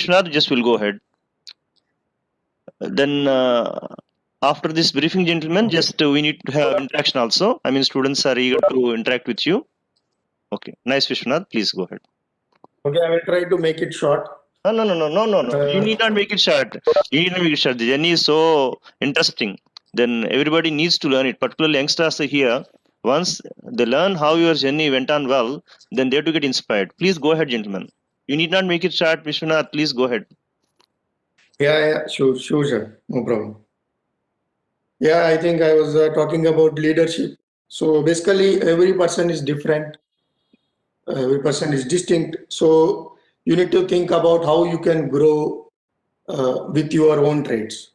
Vishwanath, just will go ahead. Then after this briefing, gentlemen, just we need to have interaction also. I mean, students are eager to interact with you. Okay, nice, Vishwanath. Please go ahead. Okay, I will try to make it short. No. You need not make it short. You need not make it short. The journey is so interesting. Then everybody needs to learn it. Particularly youngsters are here. Once they learn how your journey went on well, then they have to get inspired. Please go ahead, gentlemen. You need not make it short, Vishwanath. Please go ahead. Yeah, sure, sure, no problem. Yeah, I think I was talking about leadership. So basically, every person is different, every person is distinct. So you need to think about how you can grow with your own traits.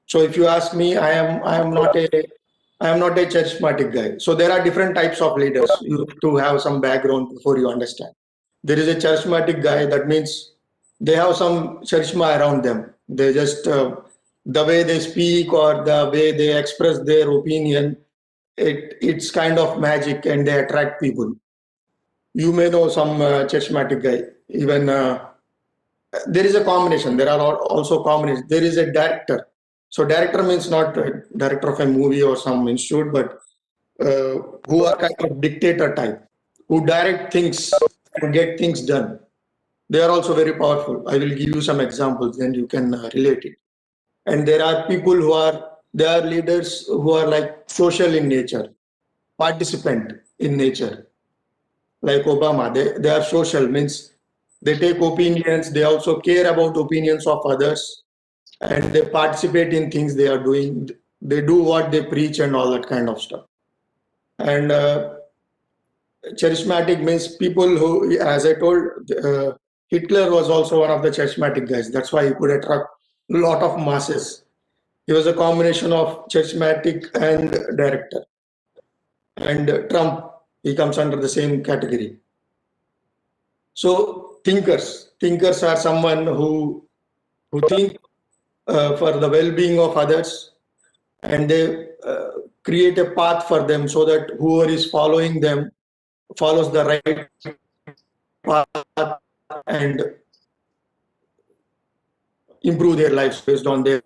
So if you ask me, I am not a charismatic guy. So there are different types of leaders. You have to have some background before you understand. There is a charismatic guy. That means they have some charisma around them. They just the way they speak or the way they express their opinion, it's kind of magic and they attract people. You may know some charismatic guy. Even there is a combination. There are also combinations. There is a director. So director means not a director of a movie or some institute, but who are kind of dictator type, who direct things and get things done. They are also very powerful. I will give you some examples, then you can relate it. And there are people they are leaders who are like social in nature, participant in nature, like Obama. They are social, means they take opinions, they also care about opinions of others, and they participate in things they are doing. They do what they preach and all that kind of stuff. And charismatic means people who, as I told, Hitler was also one of the charismatic guys. That's why he could attract a lot of masses. He was a combination of charismatic and director. And Trump, he comes under the same category. So thinkers are someone who think for the well-being of others, and they create a path for them so that whoever is following them follows the right path and improve their lives based on their.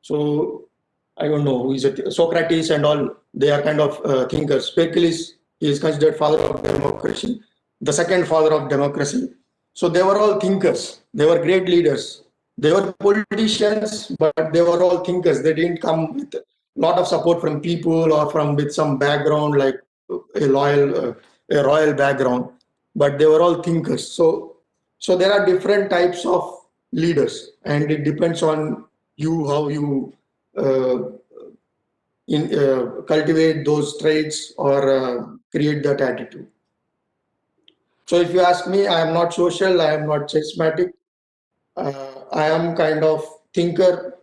So I don't know who is it. Socrates and all, they are kind of thinkers. Pericles, he is considered father of democracy, the second father of democracy. So they were all thinkers. They were great leaders. They were politicians, but they were all thinkers. They didn't come with a lot of support from people or from with some background like a royal background, but they were all thinkers. So there are different types of leaders, and it depends on you how you uh, cultivate those traits or create that attitude. So if you ask me, I am not social, I am not charismatic. I am kind of thinker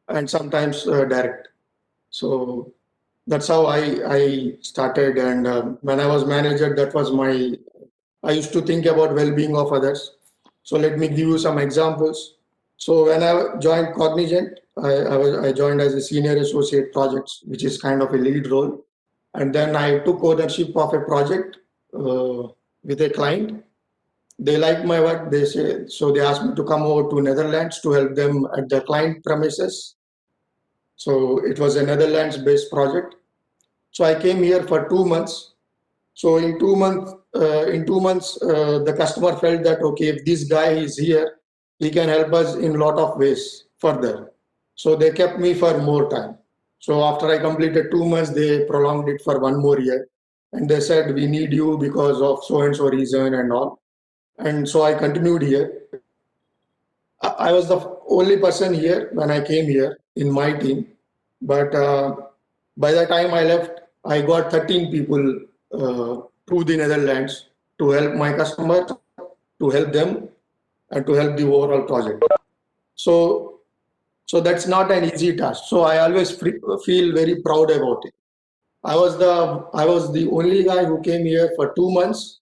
and sometimes direct. So that's how I started. And when I was manager, that was I used to think about well-being of others. So let me give you some examples. So when I joined Cognizant, I joined as a senior associate projects, which is kind of a lead role. And then I took ownership of a project with a client. They liked my work. They say so. They asked me to come over to Netherlands to help them at the client premises. So it was a Netherlands-based project. So I came here for 2 months. So in 2 months, the customer felt that okay, if this guy is here, he can help us in a lot of ways further. So they kept me for more time. So after I completed 2 months, they prolonged it for 1 more year, and they said we need you because of so and so reason and all. And so I continued here. I was the only person here when I came here in my team, but by the time I left, I got 13 people to the Netherlands to help my customers, to help them, and to help the overall project. So, so that's not an easy task. So I always feel very proud about it. I was the only guy who came here for 2 months,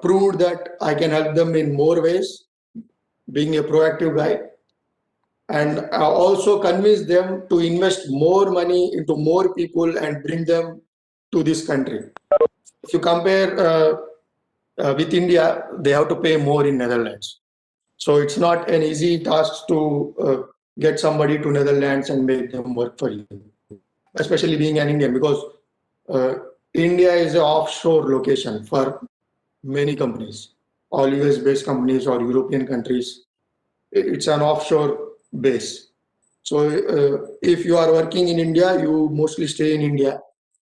proved that I can help them in more ways, being a proactive guy, and also convince them to invest more money into more people and bring them to this country. If you compare with India, they have to pay more in Netherlands. So it's not an easy task to get somebody to Netherlands and make them work for you, especially being an Indian, because uh, India is an offshore location for many companies, all US-based companies or European countries. It's an offshore base. So if you are working in India, you mostly stay in India,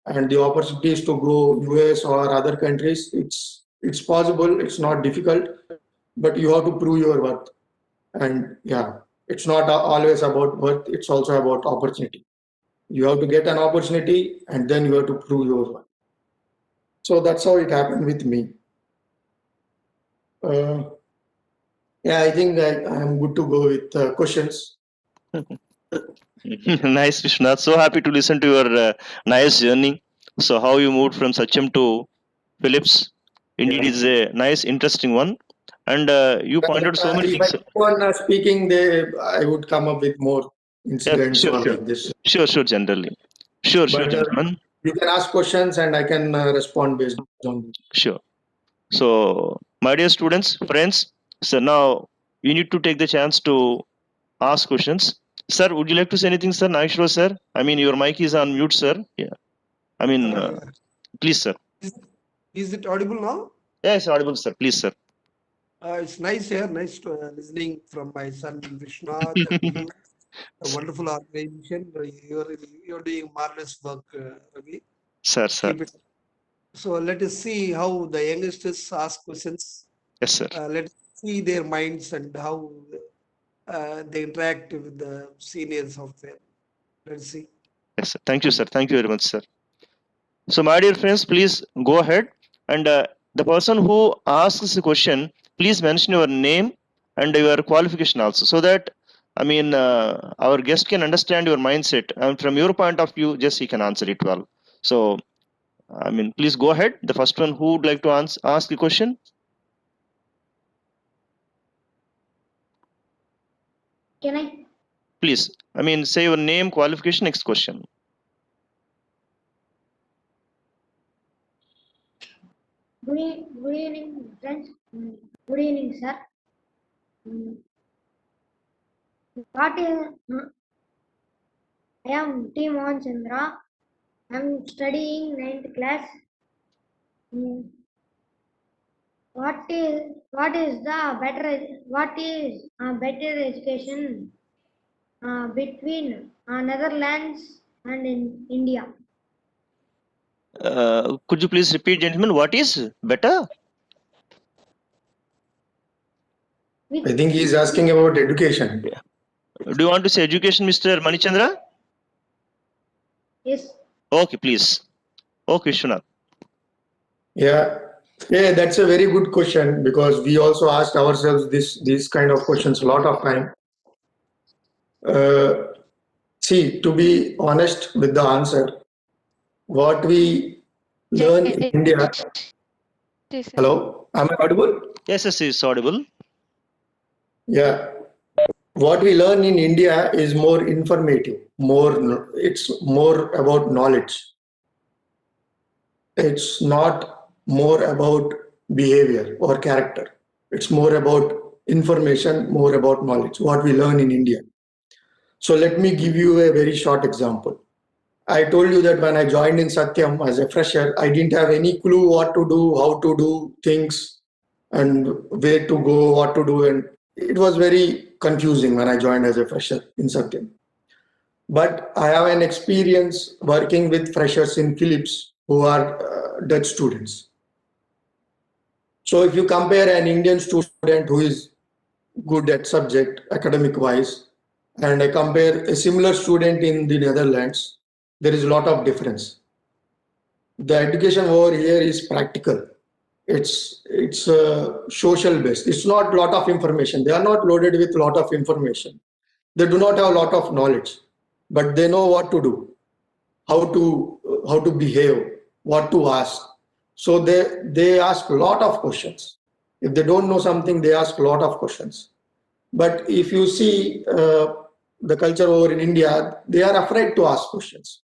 and the opportunities to go US or other countries, it's possible. It's not difficult, but you have to prove your worth. And yeah, it's not always about worth. It's also about opportunity. You have to get an opportunity, and then you have to prove your worth. So that's how it happened with me. Uh, yeah, I think I'm good to go with questions. Nice, Vishwanath. So happy to listen to your nice journey. So how you moved from Sachem to Philips. Indeed, is a nice, interesting one. And you pointed so many If I things. keep on speaking, I would come up with more Yeah, incidents sure, or sure, like this. sure, generally. Sure, But gentlemen. you can ask questions and I can respond based on it. Sure. So, my dear students, friends, so now you need to take the chance to ask questions. Sir, would you like to say anything, sir? Nageshwar, sir? I mean, your mic is on mute, sir. Yeah. I mean, please, sir. Is, is it audible now? Yeah, it's audible, sir. Please, sir. It's nice here, nice to, listening from my son Vishnath and you. A wonderful organization. You're doing marvelous work, Ravi. Sir, sir. Keep it. So let us see how the youngsters ask questions. Yes, sir. Let's see their minds and how they interact with the senior software. Let's see. Yes, sir. Thank you, sir. Thank you very much, sir. So, my dear friends, please go ahead. And the person who asks the question, please mention your name and your qualification also, so that I mean, our guest can understand your mindset, and from your point of view, just he can answer it well. So, I mean, please go ahead. The first one who would like to ask the question. Can I? Please, I mean, say your name, qualification, next question. Good evening, friends. Good evening, sir. What is? I am T. Mohan Chandra. I am studying 9th class. What is a better education between Netherlands and in India? Could you please repeat, gentlemen? What is better? I think he's asking about education. Do you want to say education, Mr. Manichandra? Yes. Okay, please. Okay, Vishwanath. Yeah. Yeah, that's a very good question because we also asked ourselves these kind of questions a lot of time. See, to be honest with the answer, what we learn in India. Hello, am I audible? Yes, yes, it's audible. Yeah. What we learn in India is more informative, it's more about knowledge. It's not more about behavior or character. It's more about information, more about knowledge, what we learn in India. So let me give you a very short example. I told you that when I joined in Satyam as a fresher, I didn't have any clue what to do, how to do things, and where to go, what to do. And it was very confusing when I joined as a fresher in Satyam. But I have an experience working with freshers in Philips who are Dutch students. So if you compare an Indian student who is good at subject academic wise, and I compare a similar student in the Netherlands, there is a lot of difference. The education over here is practical. It's social based. It's not a lot of information. They are not loaded with a lot of information. They do not have a lot of knowledge, but they know what to do, how to behave, what to ask. So they ask a lot of questions. If they don't know something, they ask a lot of questions. But if you see the culture over in India, they are afraid to ask questions.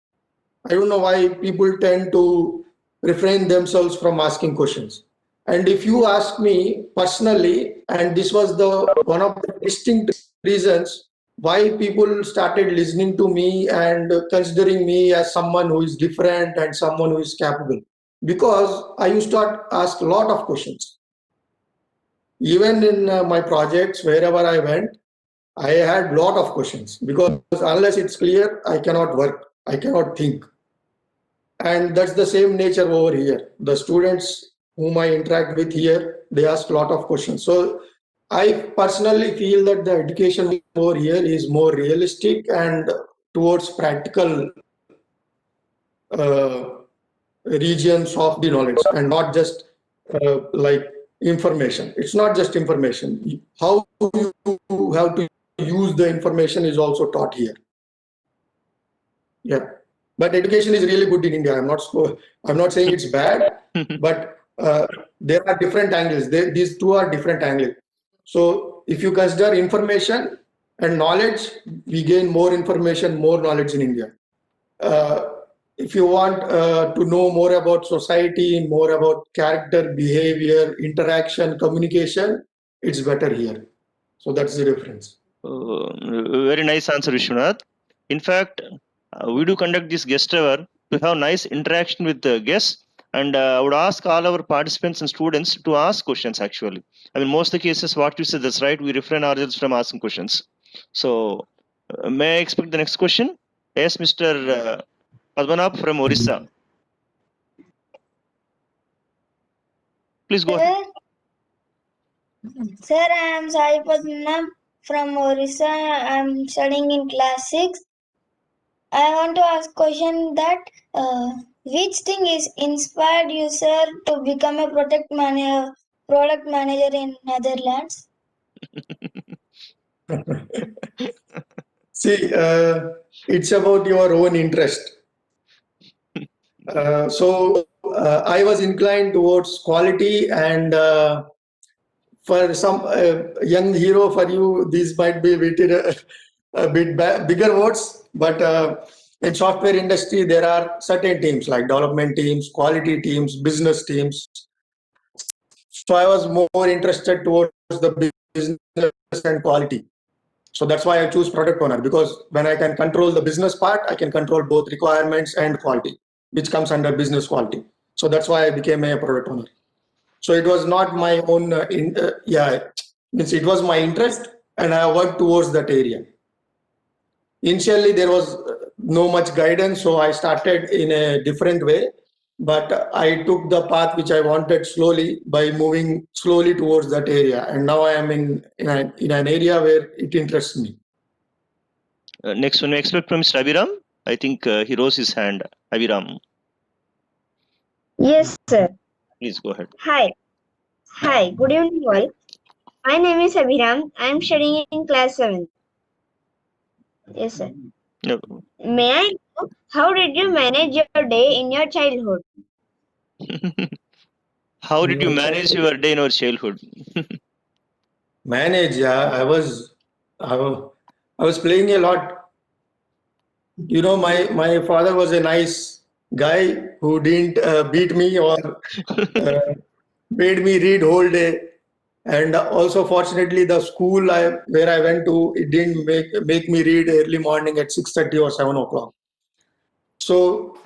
I don't know why people tend to refrain themselves from asking questions. And if you ask me personally, and this was the one of the distinct reasons why people started listening to me and considering me as someone who is different and someone who is capable, because I used to ask a lot of questions. Even in my projects, wherever I went, I had lot of questions, because unless it's clear, I cannot work, I cannot think. And that's the same nature over here. The students whom I interact with here, they ask a lot of questions. So I personally feel that the education over here is more realistic and towards practical uh, regions of the knowledge, and not just like information. It's not just information. How you have to use the information is also taught here. Yeah, but education is really good in India. I'm not saying it's bad, but there are different angles. These two are different angles. So if you consider information and knowledge, we gain more information, more knowledge in India. If you want to know more about society, more about character, behavior, interaction, communication, it's better here. So that's the difference. Very nice answer, Vishwanath. In fact, we do conduct this guest hour to have nice interaction with the guests, and I would ask all our participants and students to ask questions. Actually, I mean, most of the cases, what you said, that's right. We refrain ourselves from asking questions. So, may I expect the next question? Yes, Mr. Padmanabh from Orissa. Please go ahead. Sir, I am Sai Padmanabh from Orissa. I am studying in class 6. I want to ask question that which thing is inspired you, sir, to become a product manager in Netherlands? See, it's about your own interest. I was inclined towards quality, and for some young hero, for you, these might be a bit bigger words, but in software industry, there are certain teams like development teams, quality teams, business teams. So I was more interested towards the business and quality. So that's why I choose product owner, because when I can control the business part, I can control both requirements and quality, which comes under business quality. So that's why I became a product owner. So it was not my own, means it was my interest, and I worked towards that area. Initially, there was no much guidance, so I started in a different way. But I took the path which I wanted slowly by moving slowly towards that area, and now I am in an area where it interests me. Next one, we expect from Mr. Abhiram. I think he rose his hand. Abhiram, Yes, sir. please go ahead. Hi. Hi. Good evening, all. My name is Abhiram. I am studying in class 7. Yes, sir. No. May I know how did you manage your day in your childhood? How did you manage your day in your childhood? Manage, yeah. I was playing a lot. You know, my father was a nice guy who didn't beat me or made me read whole day. And also, fortunately, the school where I went to, it didn't make me read early morning at 6:30 or 7 o'clock. So,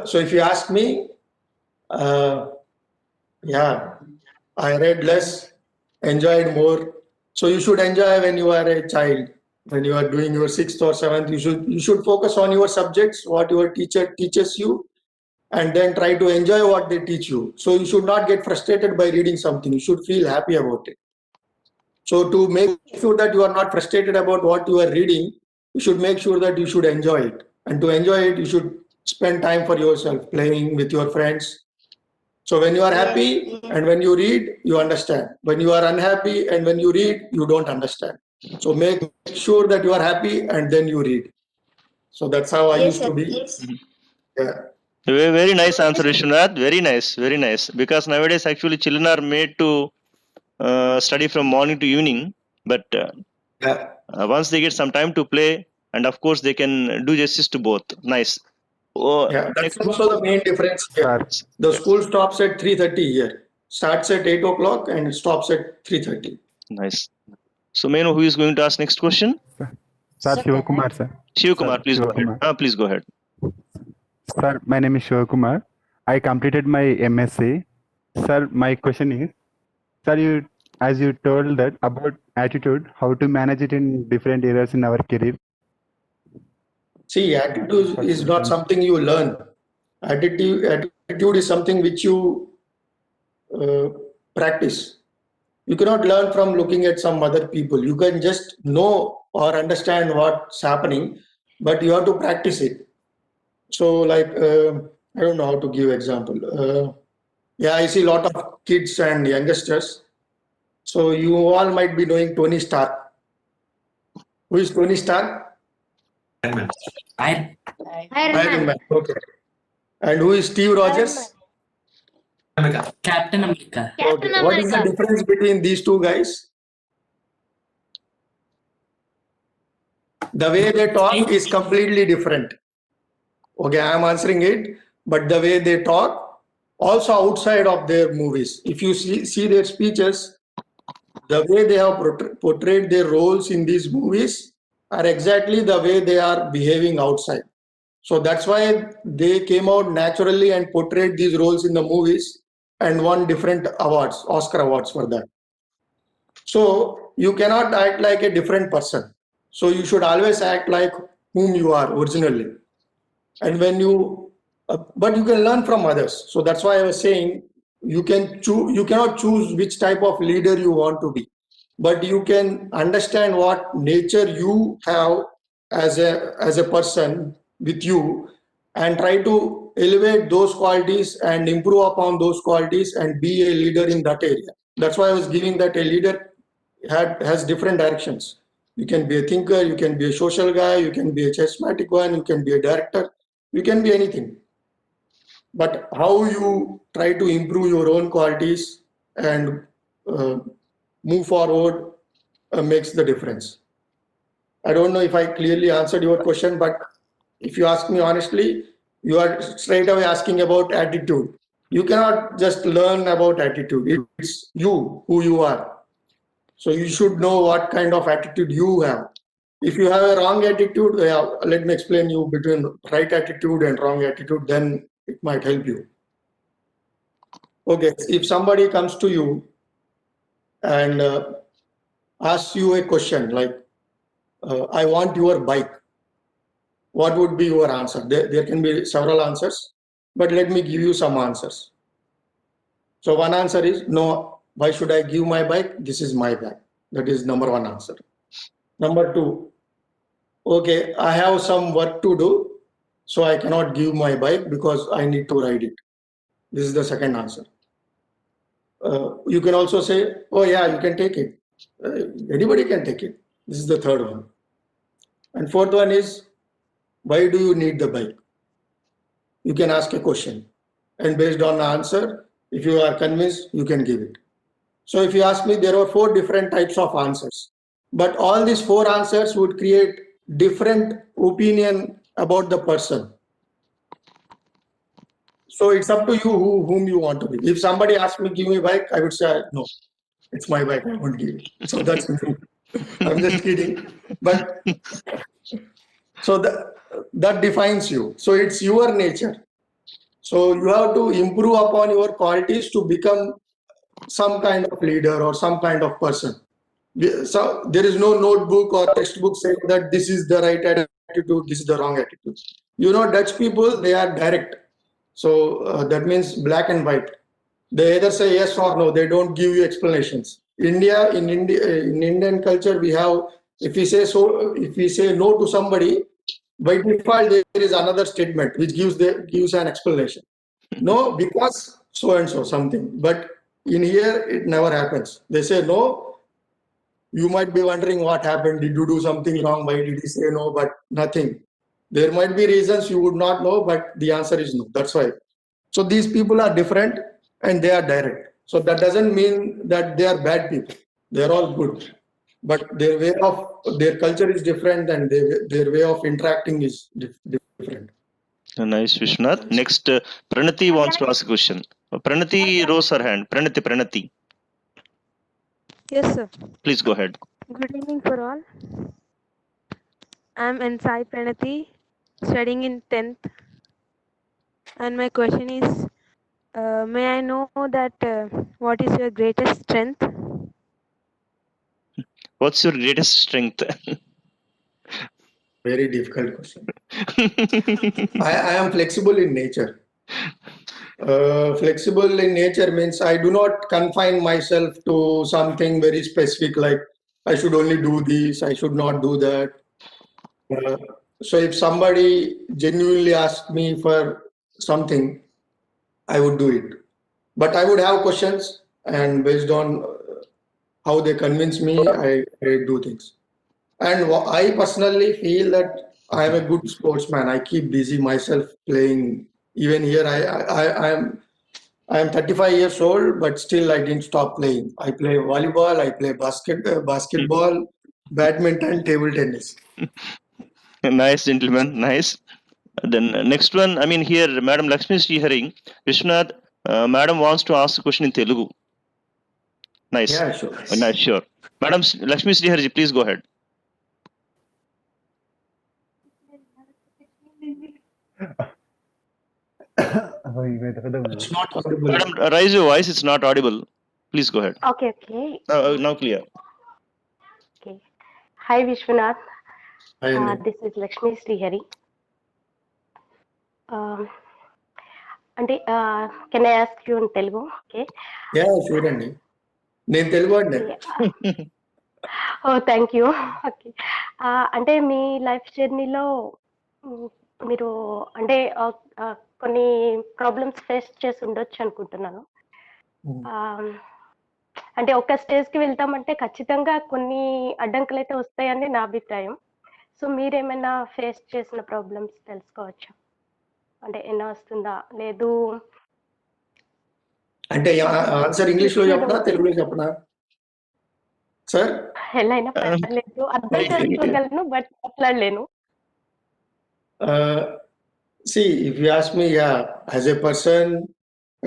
so if you ask me, yeah, I read less, enjoyed more. So you should enjoy when you are a child. When you are doing your 6th or 7th, you should focus on your subjects, what your teacher teaches you, and then try to enjoy what they teach you. So you should not get frustrated by reading something. You should feel happy about it. So to make sure that you are not frustrated about what you are reading, you should make sure that you should enjoy it. And to enjoy it, you should spend time for yourself, playing with your friends. So when you are happy and when you read, you understand. When you are unhappy and when you read, you don't understand. So make sure that you are happy and then you read. So that's how I Yes, used sir. to be. Yes. Yeah. Very nice answer, Vishwanath. Very nice, very nice. Because nowadays, actually, children are made to study from morning to evening. But Yeah. once they get some time to play, and of course, they can do justice to both. Nice. Oh, Yeah, that's next- also the main difference here. Sir, The school stops at 3:30 here. Starts at 8 o'clock and stops at 3:30. nice. So may I know who is going to ask next question? Sir Shivakumar, sir. Shiv Kumar, Sir, please go Shivakumar. ahead. Please go ahead. Sir, my name is Shivakumar. I completed my MSc. Sir, my question is, sir, as you told that about attitude, how to manage it in different areas in our career. See, attitude is not something you learn. Attitude is something which you practice. You cannot learn from looking at some other people. You can just know or understand what's happening, but you have to practice it. So, like, I don't know how to give example. Yeah, I see a lot of kids and youngsters. So you all might be knowing Tony Stark. Who is Tony Stark? Iron Iron Man. Man. Okay. And who is Steve Rogers? Captain America. Captain Okay. What is the America. difference between these two guys? The way they talk is completely different. Okay, I am answering it, but the way they talk, also outside of their movies. If you see their speeches, the way they have portrayed their roles in these movies are exactly the way they are behaving outside. So that's why they came out naturally and portrayed these roles in the movies and won different awards, Oscar awards for that. So you cannot act like a different person. So you should always act like whom you are originally. And when you, but you can learn from others. So that's why I was saying you cannot choose which type of leader you want to be, but you can understand what nature you have as a person with you, and try to elevate those qualities and improve upon those qualities and be a leader in that area. That's why I was giving that a leader has different directions. You can be a thinker, you can be a social guy, you can be a charismatic one, you can be a director, you can be anything. But how you try to improve your own qualities and move forward makes the difference. I don't know if I clearly answered your question, but if you ask me honestly, you are straight away asking about attitude. You cannot just learn about attitude. It's you, who you are. So you should know what kind of attitude you have. If you have a wrong attitude, let me explain you between right attitude and wrong attitude, then it might help you. Okay, if somebody comes to you and asks you a question like, I want your bike, what would be your answer? There can be several answers, but let me give you some answers. So one answer is, no, why should I give my bike? This is my bike. That is number one answer. Number two, okay, I have some work to do, so I cannot give my bike because I need to ride it. This is the second answer. You can also say, oh yeah, you can take it. Anybody can take it. This is the third one. And fourth one is, why do you need the bike? You can ask a question. And based on the answer, if you are convinced, you can give it. So if you ask me, there are 4 different types of answers. But all these 4 answers would create different opinion about the person. So it's up to you whom you want to be. If somebody asks me, give me a bike, I would say, no, it's my bike, I won't give it. So that's me. I'm just kidding. But so that defines you. So it's your nature. So you have to improve upon your qualities to become some kind of leader or some kind of person. So there is no notebook or textbook saying that this is the right attitude, this is the wrong attitude. You know, Dutch people, they are direct. So that means black and white. They either say yes or no. They don't give you explanations. In Indian culture, we have, if we say no to somebody, by default there is another statement which gives an explanation. No, because so and so something. But in here, it never happens. They say no. You might be wondering what happened. Did you do something wrong? Why did he say no? But nothing. There might be reasons you would not know, but the answer is no. That's why. So these people are different and they are direct. So that doesn't mean that they are bad people. They're all good. But their culture is different and their way of interacting is different. Nice, Vishwanath. Next, Pranati wants to ask a question. Pranati rose her hand. Pranati, Yes, sir. please go ahead. Good evening for all. I'm Sai Pranati, studying in 10th. And my question is, may I know that what is your greatest strength? What's your greatest strength? Very difficult question. I am flexible in nature. Flexible in nature means I do not confine myself to something very specific, like I should only do this, I should not do that. Uh, so if somebody genuinely asked me for something, I would do it. But I would have questions, and based on how they convince me, I do things. And I personally feel that I am a good sportsman. I keep busy myself playing. Even here, I am 35 years old, but still I didn't stop playing. I play volleyball, I play basketball, badminton, table tennis. Nice, gentlemen. Nice. Then next one, I mean here, Madam Lakshmi Srihari, Vishwanath, Madam wants to ask a question in Telugu. Nice. Yeah, sure. Nice, sure. Madam Lakshmi Srihari, please go ahead. It's not audible. Madam, raise your voice. It's not audible. Please go ahead. Okay. Now clear. Okay. Hi, Vishwanath. I This is Lakshmi Srihari. Can I ask you in Telugu? Okay. Yeah, sure అండి. నేను తెలుగు అండి. Oh, thank you. Okay. అంటే మీ life జర్నీలో మీరు అంటే కొన్ని problems face చేసి ఉండొచ్చు అనుకుంటున్నాను. అంటే ఒక స్టేజ్కి వెళ్తామంటే ఖచ్చితంగా కొన్ని అడ్డంకులు అయితే వస్తాయని నా అభిప్రాయం. సో మీరేమైనా ఫేస్ చేసిన ప్రాబ్లమ్స్ తెలుసుకోవచ్చా? అంటే ఎన్నో వస్తుందా లేదు? అంటే ఆన్సర్ ఇంగ్లీష్ లో చెప్పనా తెలుగులో చెప్పనా సార్? ఎలా అయినా పర్లేదు, అర్థం చేసుకోగలను బట్ మాట్లాడలేను. See, if you ask me, yeah, as a person,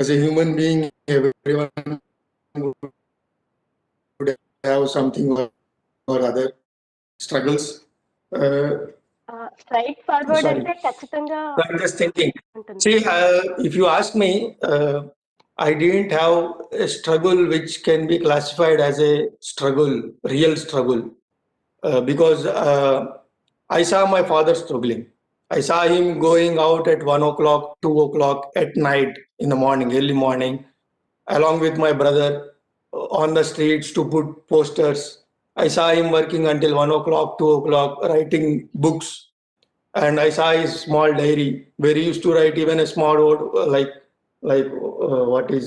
as a human being, everyone would have something or other struggles. Straight forward Sorry. అంటే ఖచ్చితంగా So I'm just thinking. ఉంటుంది. See, if you ask me, I didn't have a struggle which can be classified as a struggle, real struggle, because I saw my father struggling. I saw him going out at 1 o'clock, 2 o'clock at night, in the morning, early morning, along with my brother on the streets to put posters. I saw him working until 1 o'clock, 2 o'clock, writing books. And I saw his small diary where he used to write even a small word what is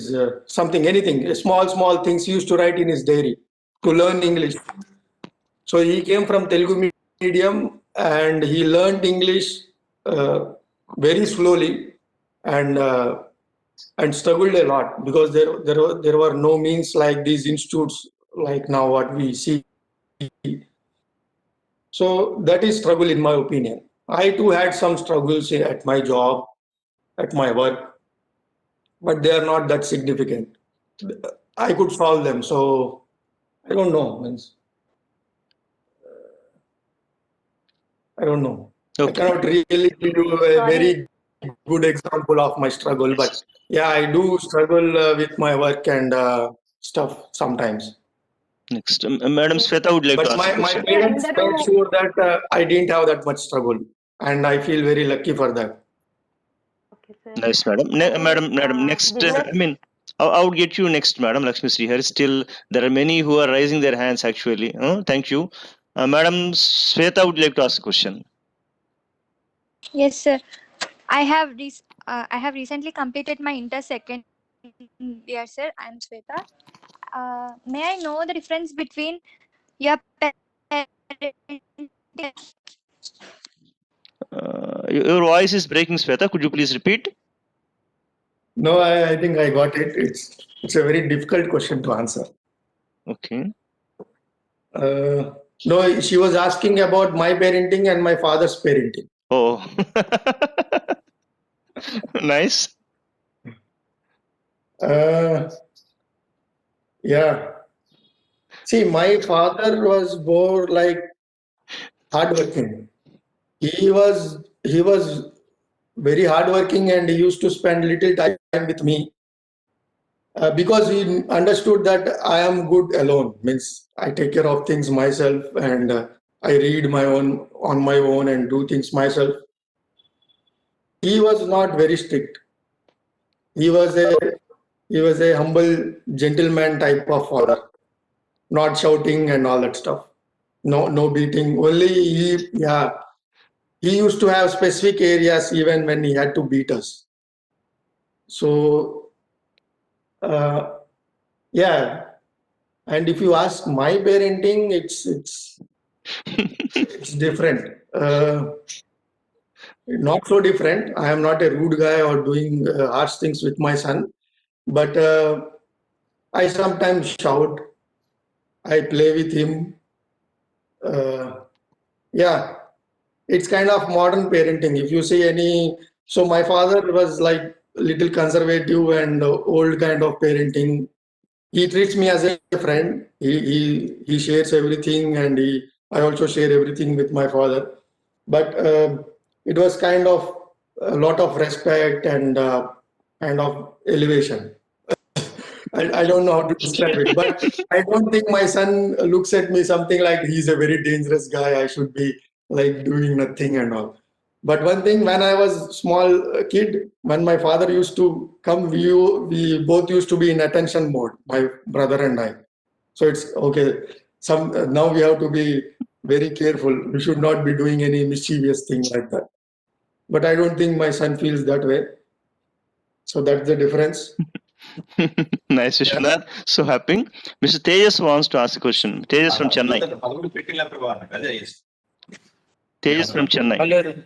something, anything, small things he used to write in his diary to learn English. So he came from Telugu medium and he learned English very slowly and struggled a lot because there were no means like these institutes like now what we see. So that is struggle in my opinion. I too had some struggles at my job, at my work, but they are not that significant. I could solve them. So I don't know. I don't know. I Okay. cannot really give you a very good example of my struggle, but yeah, I do struggle with my work and stuff sometimes. Next, Madam Sweta would like But to ask a my question. parents made sure that I didn't have that much struggle, and I feel very lucky for that. Okay, sir. Nice, madam. Madam. Next, business- I mean, I would get you next, Madam Lakshmi Srihari. Still, there are many who are raising their hands. Actually, thank you, Madam Sweta would like to ask a question. Yes, sir. I have recently completed my inter second year, sir. I am Sweta. May I know the difference between your Your voice is breaking, Sweta. Could you please repeat? No, I think I got it. It's a very difficult question to answer. Okay. No, she was asking about my parenting and my father's parenting. Oh. Nice. Yeah. See, my father was more like hardworking. He was very hardworking, and he used to spend little time with me because he understood that I am good alone. Means I take care of things myself, and I read my own on my own and do things myself. He was not very strict. He was a humble gentleman type of father, not shouting and all that stuff. No beating. Only he used to have specific areas even when he had to beat us. So yeah, and if you ask my parenting, it's different. Not so different. I am not a rude guy or doing harsh things with my son, but I sometimes shout. I play with him. Yeah, it's kind of modern parenting. If you see any, so my father was like little conservative and old kind of parenting. He treats me as a friend. He shares everything, and I also share everything with my father. But it was kind of a lot of respect and kind of elevation. I don't know how to describe it, but I don't think my son looks at me something like he's a very dangerous guy. I should be like doing nothing and all. But one thing, when I was small kid, when my father used to come, we both used to be in attention mode, my brother and I. So it's okay. Now we have to be very careful. We should not be doing any mischievous thing like that. But I don't think my son feels that way. So that's the difference. Nice, Vishwanath. So happy. Mr. Tejas wants to ask a question. Tejas from Chennai. Tejas from Chennai.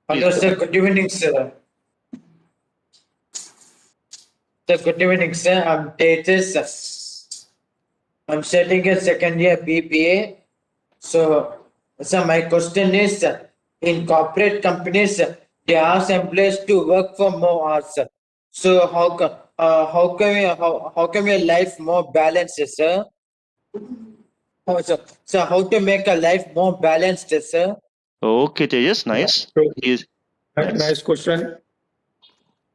Hello, sir. Good evening, sir. Sir, good evening, sir. I'm Tejas. I'm studying a second year BBA. So, sir, my question is, in corporate companies, they ask employees to work for more hours. So, how can your life more balanced, sir? So, how to make a life more balanced, sir? Okay, Tejas, nice. Nice question.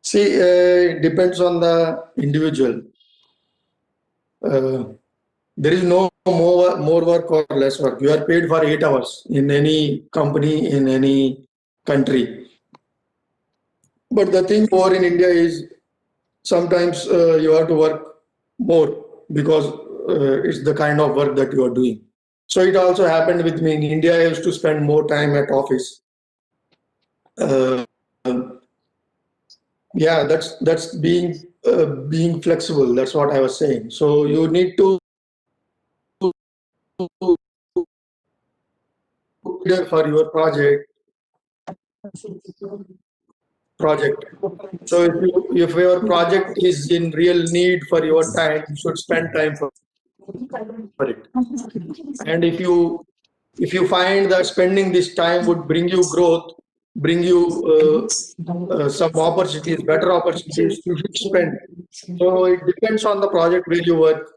See, it depends on the individual. There is no more work or less work. You are paid for 8 hours in any company, in any country. But the thing over in India is sometimes you have to work more because it's the kind of work that you are doing. So it also happened with me in India. I used to spend more time at office. Yeah, that's being flexible. That's what I was saying. So you need to for your project. So if your project is in real need for your time, you should spend time for it. And if you find that spending this time would bring you growth, bring you some opportunities, better opportunities, you should spend. So it depends on the project where you work.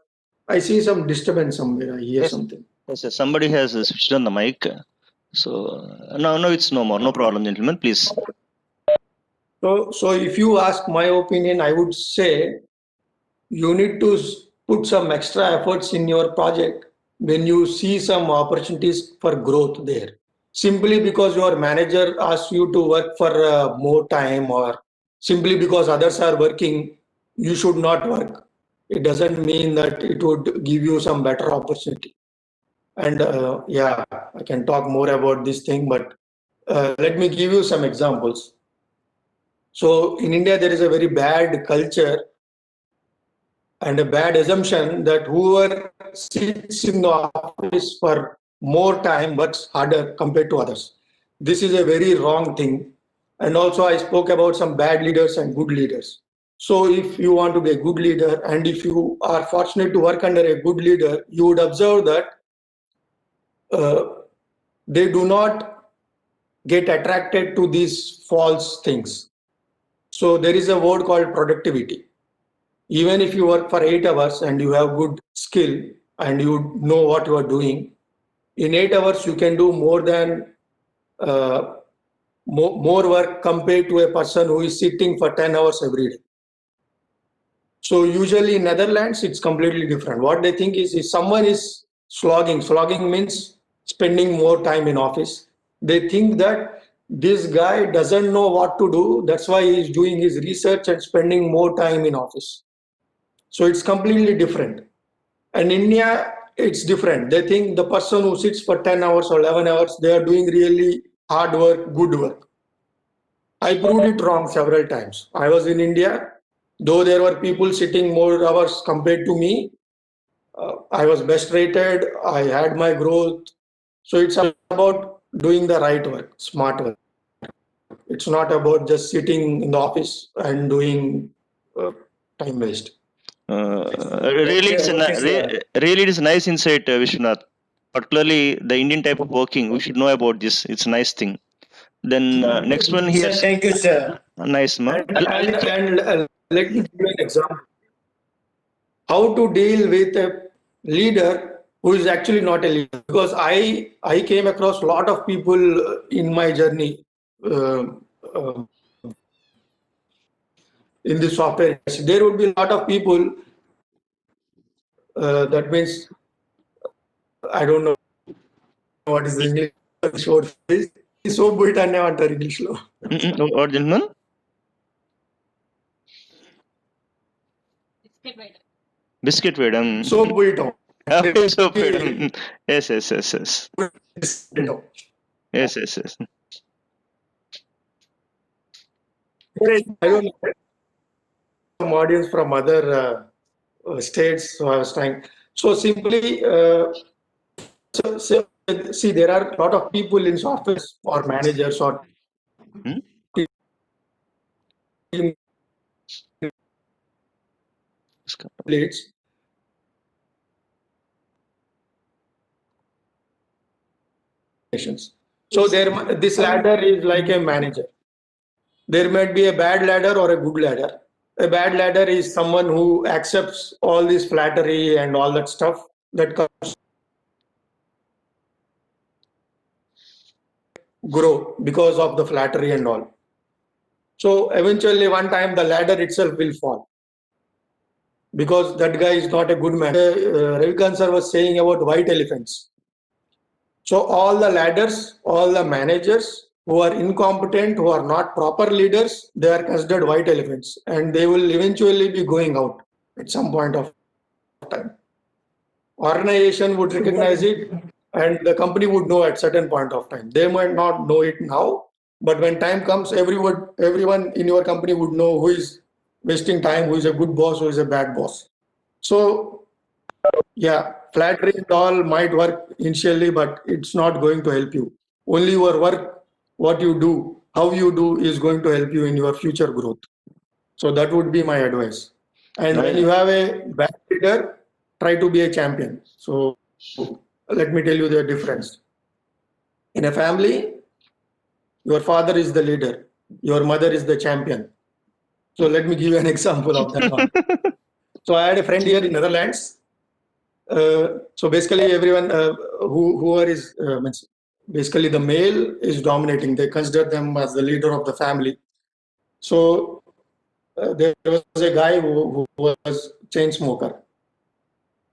I see some disturbance somewhere. I hear something. Yes, sir. Somebody has switched on the mic. So no, it's no more. No problem, gentlemen. Please. So if you ask my opinion, I would say you need to put some extra efforts in your project when you see some opportunities for growth there. Simply because your manager asks you to work for more time, or simply because others are working, you should not work. It doesn't mean that it would give you some better opportunity. And yeah, I can talk more about this thing, but let me give you some examples. So in India, there is a very bad culture and a bad assumption that whoever sits in the office for more time works harder compared to others. This is a very wrong thing. And also I spoke about some bad leaders and good leaders. So if you want to be a good leader, and if you are fortunate to work under a good leader, you would observe that they do not get attracted to these false things. So there is a word called productivity. Even if you work for 8 hours and you have good skill and you know what you are doing, in 8 hours you can do more than more work compared to a person who is sitting for 10 hours every day. So usually in Netherlands, it's completely different. What they think is if someone is slogging means spending more time in office. They think that this guy doesn't know what to do. That's why he's doing his research and spending more time in office. So it's completely different. And India, it's different. They think the person who sits for 10 hours or 11 hours, they are doing really hard work, good work. I proved it wrong several times. I was in India, though there were people sitting more hours compared to me. I was best rated, I had my growth. So it's about doing the right work, smart work. It's not about just sitting in the office and doing time waste. Really, really, it is nice insight, Vishwanath. Particularly the Indian type of working, we should know about this. It's a nice thing. Then next one here. Sir, thank you, sir. Nice, ma. And let me give you an example. How to deal with a leader who is actually not a leader? Because I came across a lot of people in my journey in the software. There would be a lot of people. That means I don't know what is the English word for this. So buit anne antaru English lo. What, gentlemen? Biscuit vedam. So buit. So vedam. Yes. Yes. I don't know some audience from other states, so I was trying. So simply, see, there are a lot of people in software or managers or team leads. So this ladder is like a manager. There might be a bad ladder or a good ladder. A bad ladder is someone who accepts all this flattery and all that stuff that comes grow because of the flattery and all. So eventually one time the ladder itself will fall because that guy is not a good man. Ravikant sir was saying about white elephants. So all the ladders, all the managers who are incompetent, who are not proper leaders, they are considered white elephants and they will eventually be going out at some point of time. Organization would recognize it and the company would know at certain point of time. They might not know it now, but when time comes, everyone in your company would know who is wasting time, who is a good boss, who is a bad boss. So yeah, flattery and all might work initially, but it's not going to help you. Only your work, what you do, how you do is going to help you in your future growth. So that would be my advice. And when you have a bad leader, try to be a champion. So let me tell you the difference. In a family, your father is the leader, your mother is the champion. So let me give you an example of that one. So I had a friend here in Netherlands. So basically everyone whoever is means basically the male is dominating. They consider them as the leader of the family. So there was a guy who was chain smoker.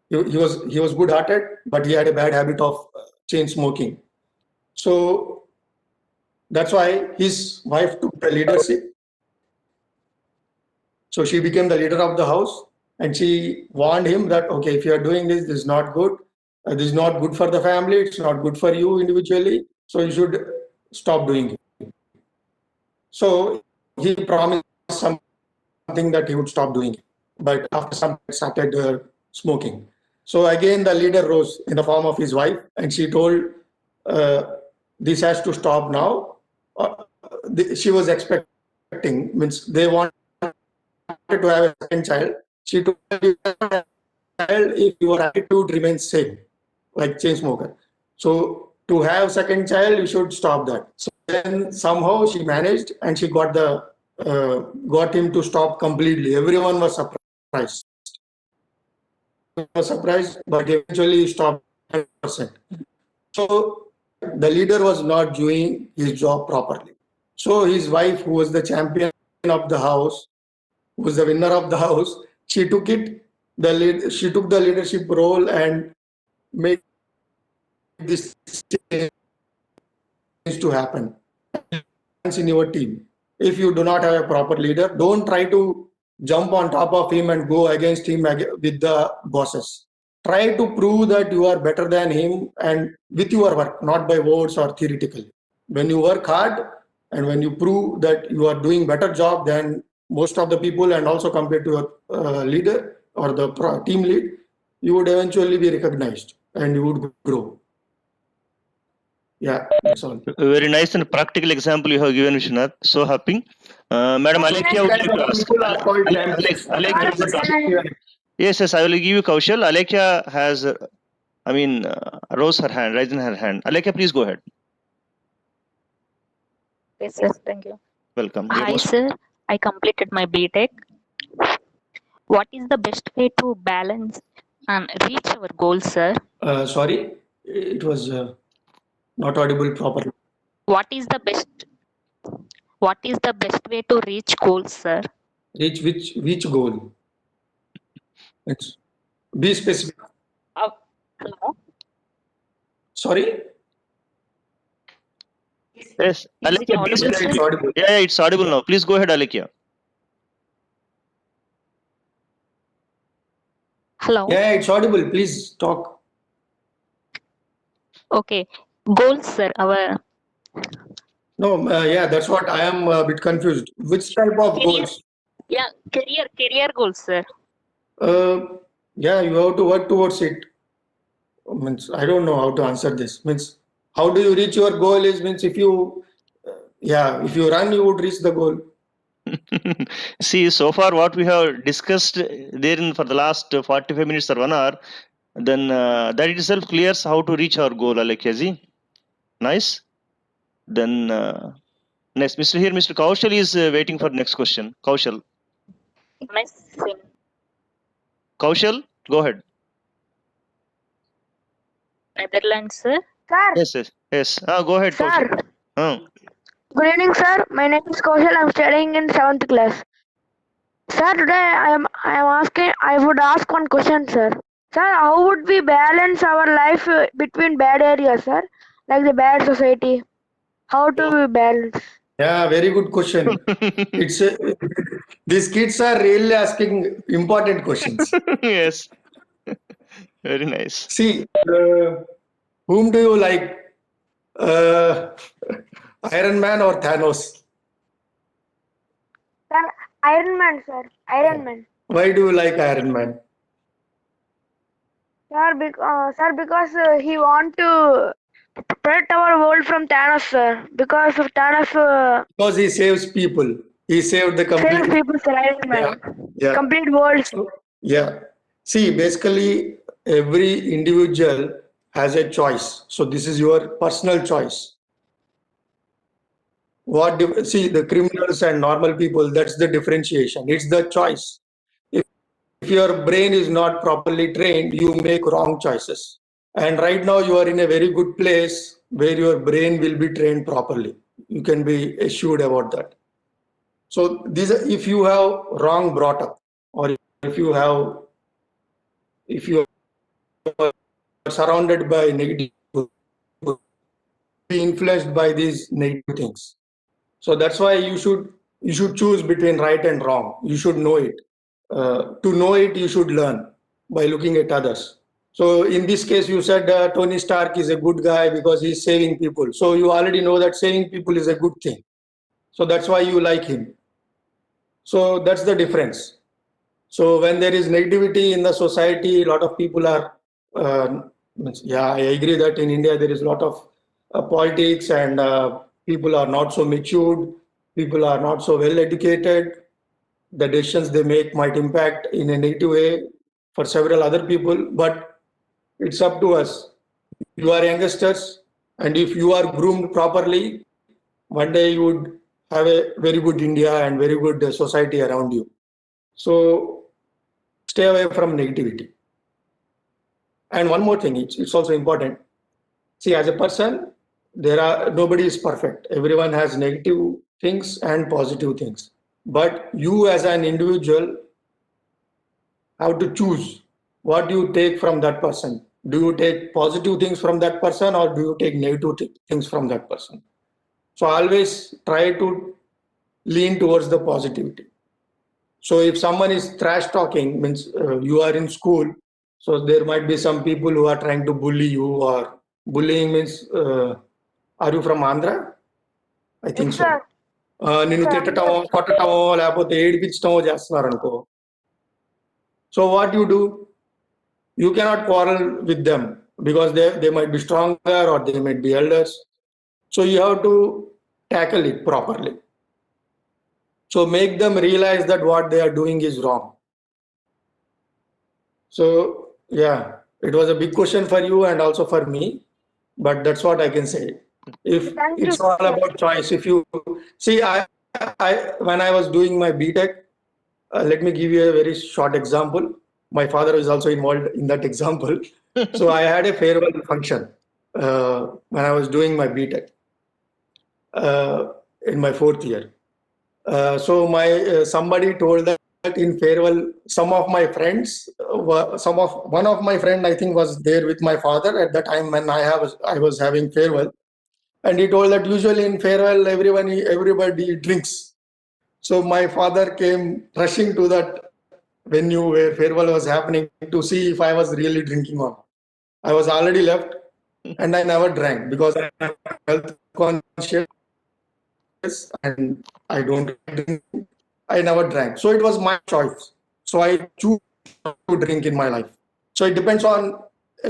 He was good hearted, but he had a bad habit of chain smoking. So that's why his wife took the leadership. So she became the leader of the house. And she warned him that, okay, if you are doing this, this is not good. This is not good for the family. It's not good for you individually. So you should stop doing it. So he promised something that he would stop doing it. But after some time, started smoking. So again, the leader rose in the form of his wife. And she told, this has to stop now. She was expecting, means they wanted to have a second child. She told you if your attitude remains same, like chain smoker. So to have second child, you should stop that. So then somehow she managed and she got the got him to stop completely. Everyone was surprised. But eventually he stopped 100%. So the leader was not doing his job properly. So his wife, who was the champion of the house, who was the winner of the house, she took it. She took the leadership role and made this change to happen in your team. If you do not have a proper leader, don't try to jump on top of him and go against him with the bosses. Try to prove that you are better than him and with your work, not by words or theoretically. When you work hard and when you prove that you are doing better job than most of the people and also compared to your leader or the team lead, you would eventually be recognized and you would grow. Yeah, that's all. Very nice and practical example you have given, Vishwanath. So happy. Madam Alekia would like to ask. People are called champions. Alekia, yes, I will give you Kaushal. Alekia has, raised her hand. Alekia, please go ahead. Yes, sir. Thank you. Welcome. Hi, sir. I completed my BTech. What is the best way to balance and reach our goals, sir? Sorry, it was not audible properly. What is the best way to reach goals, sir? Reach which goal? Be specific. Hello? Sorry? Yes, Alekia, please. It's audible. Yeah, it's audible now. Please go ahead, Alekia. Hello? Yeah, it's audible. Please talk. Okay. Goals, sir. No, yeah, that's what I am a bit confused. Which type of goals? Yeah, career goals, sir. Yeah, you have to work towards it. Means I don't know how to answer this. Means how do you reach your goal is means if you run, you would reach the goal. See, so far what we have discussed therein for the last 45 minutes or 1 hour, then that itself clears how to reach our goal, Alekia ji. Nice. Then next, Mr. Kaushal is waiting for next question. Kaushal, go ahead. Netherlands, sir. Sir, Yes. Go ahead, Kaushal. good evening, sir. My name is Kaushal. I'm studying in 7th class. Sir, today I would ask one question, sir. Sir, how would we balance our life between bad areas, sir? Like the bad society. How do we balance? Yeah, very good question. These kids are really asking important questions. Yes. Very nice. See, whom do you like? Iron Man or Thanos? Sir, Iron Man, sir. Iron Man. Why do you like Iron Man? Sir, because he want to protect our world from Thanos, sir. Because of Thanos, Because he saves people. He saved the complete. saves people, sir. Iron Man. Yeah. Complete world. Yeah. See, basically, every individual has a choice. So this is your personal choice. See, the criminals and normal people, that's the differentiation. It's the choice. If your brain is not properly trained, you make wrong choices. And right now you are in a very good place where your brain will be trained properly. You can be assured about that. So if you have wrong brought up, or if you are surrounded by negative, be influenced by these negative things. So that's why you should choose between right and wrong. You should know it. To know it, you should learn by looking at others. So in this case, you said Tony Stark is a good guy because he's saving people. So you already know that saving people is a good thing. So that's why you like him. So that's the difference. So when there is negativity in the society, a lot of people are, I agree that in India there is a lot of politics and people are not so matured, people are not so well educated. The decisions they make might impact in a negative way for several other people, but it's up to us. You are youngsters, and if you are groomed properly, one day you would have a very good India and very good society around you. So stay away from negativity. And one more thing, it's also important. See, as a person, nobody is perfect. Everyone has negative things and positive things. But you as an individual have to choose what you take from that person. Do you take positive things from that person or do you take negative things from that person? So always try to lean towards the positivity. So if someone is trash talking, means you are in school, so there might be some people who are trying to bully you, or bullying means, are you from Andhra? I think Yes, so. sir. నిన్ను తిట్టటమో కొట్టటమో లేకపోతే ఏడిపించటమో చేస్తున్నారు అనుకో. So what you do? You cannot quarrel with them because they might be stronger or they might be elders. So you have to tackle it properly. So make them realize that what they are doing is wrong. So yeah, it was a big question for you and also for me, but that's what I can say. If Thank it's you. all about choice, if you see, I when I was doing my BTech, let me give you a very short example. My father is also involved in that example. So I had a farewell function when I was doing my BTech in my 4th year. So my somebody told that in farewell, some of my friends, one of my friend I think was there with my father at the time when I was having farewell, and he told that usually in farewell everybody drinks. So my father came rushing to that venue where farewell was happening to see if I was really drinking or not. I was already left, and I never drank because I am health conscious and I don't drink. I never drank. So it was my choice. So I choose to drink in my life. So it depends on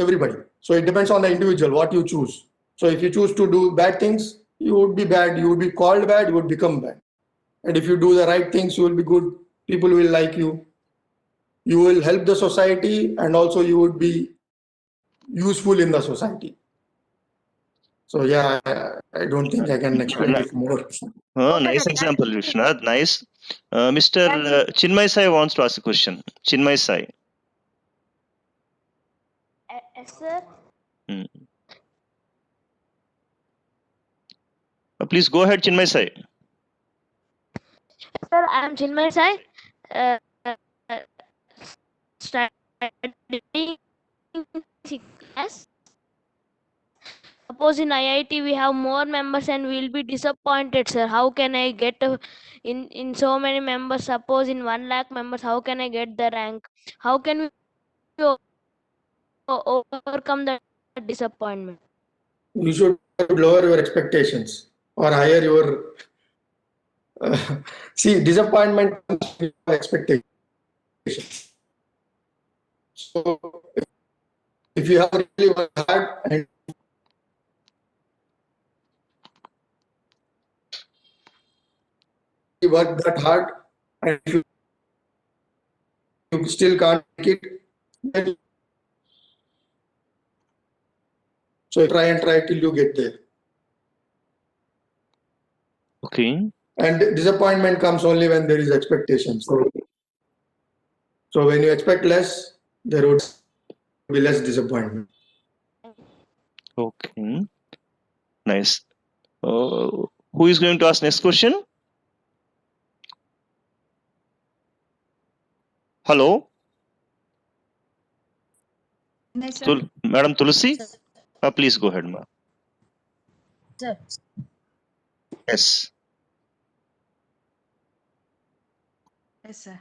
everybody. So it depends on the individual, what you choose. So if you choose to do bad things, you would be bad. You would be called bad, you would become bad. And if you do the right things, you will be good. People will like you. You will help the society and also you would be useful in the society. So yeah, I don't think I can explain it more. Oh, Okay, nice sir. example, Vishwanath. Nice. Mr. Chinmay Sai wants to ask a question. Chinmay Sai. Yes, sir. Please go ahead, Chinmay Sai. Sir, I am Chinmay Sai. Uh, studying class. Suppose in IIT we have more members and we will be disappointed, sir. How can I get in so many members? Suppose in 1 lakh members, how can I get the rank? How can we overcome the disappointment? You should lower your expectations or higher your see, disappointment comes with expectation. So if you have really worked hard and you work that hard and if you still can't make it, then so try and try till you get there. Okay. And disappointment comes only when there is expectation. So when you expect less, there would be less disappointment. Okay. Nice. Who is going to ask next question? Hello? Madam Tulsi? Please go ahead, ma'am. Sir. Yes. Yes, sir.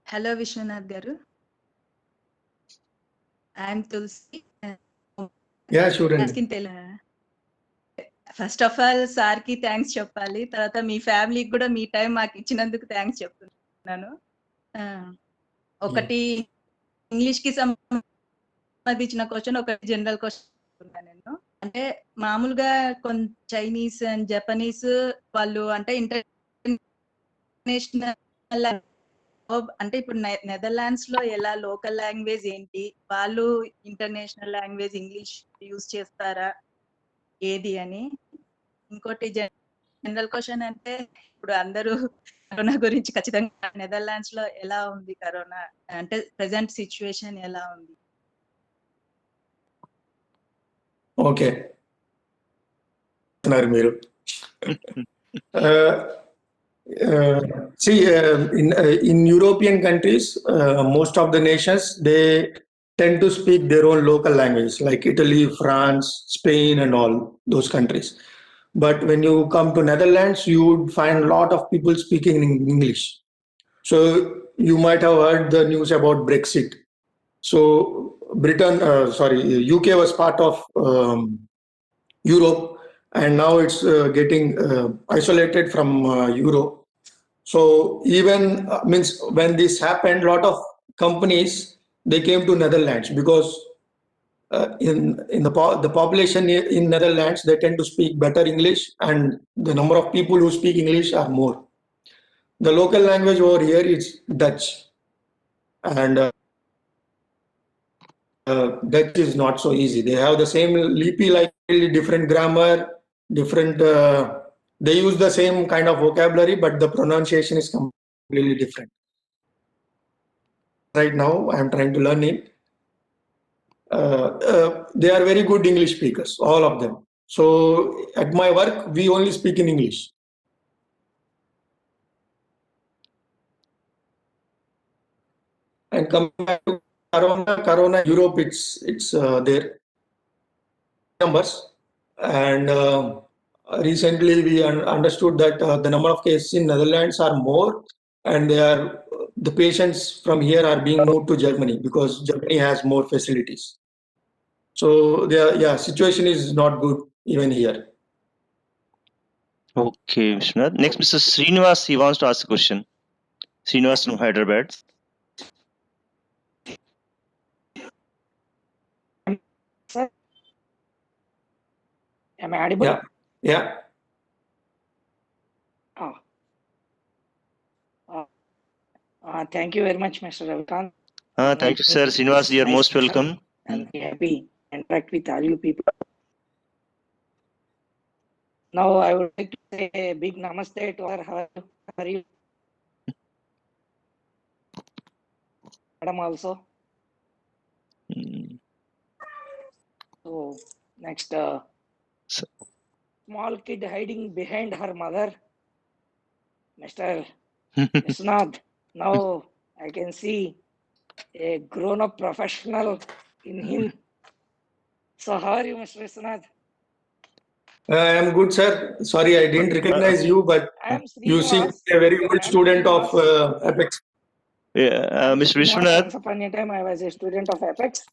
Hello, Vishwanath Garu. I am Tulsi. Yeah, sure. First of all sir కి thanks చెప్పాలి, తర్వాత మీ ఫ్యామిలీకి కూడా మీ time మాకు ఇచ్చినందుకు thanks చెప్తున్నాను. ఒకటి English కి సంబంధించిన క్వశ్చన్, ఒకటి జనరల్ క్వశ్చన్. నేను అంటే మామూలుగా చైనీస్ అండ్ జపనీస్ వాళ్ళు అంటే ఇంటర్నేషనల్ అంటే ఇప్పుడు నెదర్లాండ్స్ లో ఎలా లోకల్ లాంగ్వేజ్ ఏంటి, వాళ్ళు ఇంటర్నేషనల్ లాంగ్వేజ్ ఇంగ్లీష్ యూజ్ చేస్తారా, ఏది అని. ఇంకోటి జనరల్ క్వశ్చన్ అంటే ఇప్పుడు అందరూ కరోనా గురించి ఖచ్చితంగా నెదర్లాండ్స్ లో ఎలా ఉంది కరోనా అంటే ప్రెసెంట్ సిచ్యువేషన్ ఎలా ఉంది? ఓకే. మీరు see in European countries, most of the nations they tend to speak their own local language, like Italy, France, Spain, and all those countries. But when you come to Netherlands, you would find a lot of people speaking in English. So you might have heard the news about Brexit. So UK was part of Europe, and now it's getting isolated from Europe. So even means when this happened, a lot of companies they came to Netherlands because in the population in Netherlands they tend to speak better English, and the number of people who speak English are more. The local language over here is Dutch, and Dutch is not so easy. They have the same lipi, like really different grammar, different. They use the same kind of vocabulary, but the pronunciation is completely different. Right now, I am trying to learn it. They are very good English speakers, all of them. So at my work, we only speak in English. And coming back to Corona, Europe, it's their numbers, and recently we understood that the number of cases in Netherlands are more, and the patients from here are being moved to Germany because Germany has more facilities. So situation is not good even here. Okay, Vishwanath. Next, Mr. Srinivas, he wants to ask a question. Srinivas from Hyderabad. Sir, am I audible? Yeah. Thank you very much, Mr. Ravikant. Thank you, sir. Srinivas, you are Nice most session. welcome. I'm happy to interact with all you people. Now I would like to say a big namaste to her. How are you? Madam also. So next, small kid hiding behind her mother, Mr. Vishwanath. Now I can see a grown-up professional in him. So how are you, Mr. Vishwanath? I am good, sir. Sorry, I didn't recognize you, but you seem to be a very good student of Apex. Mr. Vishwanath. Once upon a time, I was a student of Apex.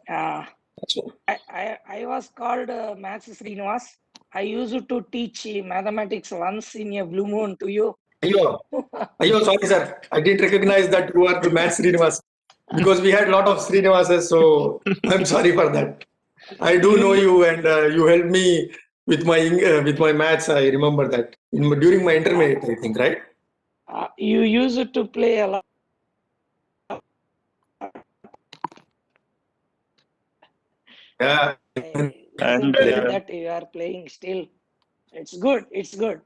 I was called Maths Srinivas. I used to teach mathematics once in a blue moon to you. Ayo, sorry, sir. I didn't recognize that you are the Maths Srinivas because we had a lot of Srinivases, so I'm sorry for that. I do know you, and you helped me with my maths. I remember that during my intermediate, I think, right? You used to play a lot. Yeah. And that you are playing still. It's good. It's good.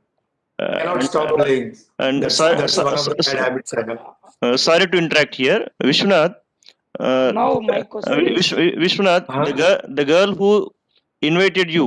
Cannot stop playing. And That's one of the bad habits I have. Sorry to interact here, Vishwanath. Now my question is, Vishwanath, the girl who invited you,